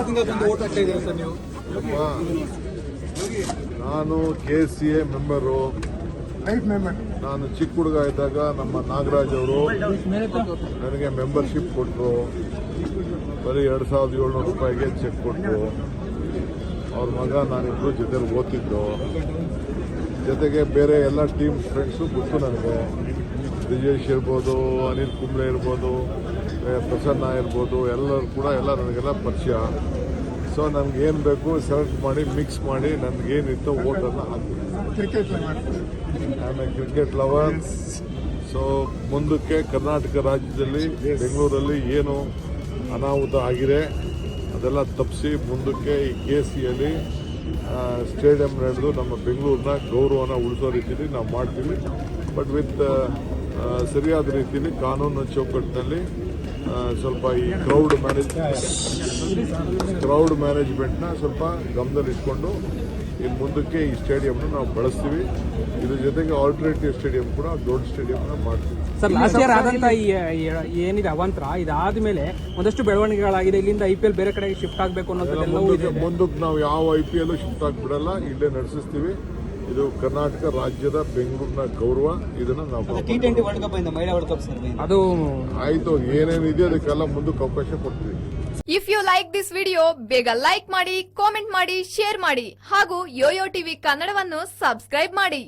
Vote ಹಾಕ್ತಾ ಇದ್ದೀರಾ sir ನೀವು? ನಾನು KCA ಮೆಂಬರು. ನಾನು ಚಿಕ್ಕ ಹುಡುಗ ಇದ್ದಾಗ ನಮ್ಮ ನಾಗರಾಜ್ ಅವರು ನನಗೆ ಮೆಂಬರ್ಶಿಪ್ ಕೊಟ್ಟರು. ಬರೀ 2,700 ರೂಪಾಯಿಗೆ ಚೆಕ್ ಕೊಟ್ಟರು. ಅವ್ರ ಮಗ ನಾನಿಬ್ಬರು ಜೊತೆಲಿ ಓದ್ತಿದ್ದು. ಜೊತೆಗೆ ಬೇರೆ ಎಲ್ಲ ಟೀಮ್ ಫ್ರೆಂಡ್ಸು ಗೊತ್ತು ನನಗೆ. ಬ್ರಿಜೇಶ್ ಇರ್ಬೋದು, ಅನಿಲ್ ಕುಂಬ್ಳೆ ಇರ್ಬೋದು, ಪ್ರಸನ್ನ ಇರ್ಬೋದು, ಎಲ್ಲರೂ ಕೂಡ ನನಗೆಲ್ಲ ಪರಿಚಯ. ಸೊ ನನಗೇನು ಬೇಕು ಸೆಲೆಕ್ಟ್ ಮಾಡಿ ಮಿಕ್ಸ್ ಮಾಡಿ ನನಗೇನಿತ್ತು ಓಟನ್ನು ಹಾಕ್ತೀನಿ. Cricket lover. ಸೊ ಮುಂದಕ್ಕೆ ಕರ್ನಾಟಕ ರಾಜ್ಯದಲ್ಲಿ ಬೆಂಗಳೂರಲ್ಲಿ ಏನು ಅನಾಹುತ ಆಗಿದೆ ಅದೆಲ್ಲ ತಪ್ಪಿಸಿ ಮುಂದಕ್ಕೆ ಈ KCಯಲ್ಲಿ ಸ್ಟೇಡಿಯಂ ನಡೆದು ನಮ್ಮ ಬೆಂಗಳೂರಿನ ಗೌರವನ ಉಳಿಸೋ ರೀತಿಯಲ್ಲಿ ನಾವು ಮಾಡ್ತೀವಿ. ಬಟ್ ವಿತ್ ಸರಿಯಾದ ರೀತಿಯಲ್ಲಿ ಕಾನೂನು ಚೌಕಟ್ಟಿನಲ್ಲಿ ಸ್ವಲ್ಪ ಈ ಕ್ರೌಡ್ ಮ್ಯಾನೇಜ್ಮೆಂಟ್ನ ಸ್ವಲ್ಪ ಗಮನದಲ್ಲಿಟ್ಕೊಂಡು ಇನ್ನು ಮುಂದಕ್ಕೆ ಈ ಸ್ಟೇಡಿಯಂನ ನಾವು ಬಳಸ್ತೀವಿ. ಇದ್ರ ಜೊತೆಗೆ ಆಲ್ಟರ್ನೇಟಿವ್ ಸ್ಟೇಡಿಯಂ ಕೂಡ ದೊಡ್ಡ ಸ್ಟೇಡಿಯಂನ ಮಾಡ್ತೀವಿ. ಸರ್, ಲಾಸ್ಟ್ ಇಯರ್ ಆದಂತ ಏನಿದೆ ಅವಾಂತರ ಇದಾದ್ಮೇಲೆ ಒಂದಷ್ಟು ಬೆಳವಣಿಗೆಗಳಾಗಿದೆ. ಇಲ್ಲಿಂದ IPL ಬೇರೆ ಕಡೆಗೆ ಶಿಫ್ಟ್ ಆಗಬೇಕು ಅನ್ನೋದೆಲ್ಲವೂ ಮುಂದಕ್ಕೆ ನಾವು ಯಾವ IPL ಶಿಫ್ಟ್ ಆಗ್ಬಿಡಲ್ಲ, ಇಲ್ಲೇ ನಡೆಸಿಸ್ತೀವಿ. ಇದು ಕರ್ನಾಟಕ ರಾಜ್ಯದ ಬೆಂಗಳೂರಿನ ಗೌರವ. ಇದನ್ನ ನಾವು T20 ವರ್ಲ್ಡ್ ಕಪ್ ಮಹಿಳಾ ವರ್ಲ್ಡ್ ಕಪ್ ಸರ್ ಅದು ಆಯ್ತು. ಏನೇನಿದೆ ಅದಕ್ಕೆಲ್ಲ ಮುಂದಕ್ಕೆ ಅವಕಾಶ ಕೊಡ್ತೀವಿ. If you like this video ಬೇಗ ಲೈಕ್ ಮಾಡಿ, ಕಾಮೆಂಟ್ ಮಾಡಿ, ಶೇರ್ ಮಾಡಿ ಹಾಗೂ ಯೋಯೋ ಟಿವಿ ಕನ್ನಡವನ್ನು ಸಬ್ಸ್ಕ್ರೈಬ್ ಮಾಡಿ.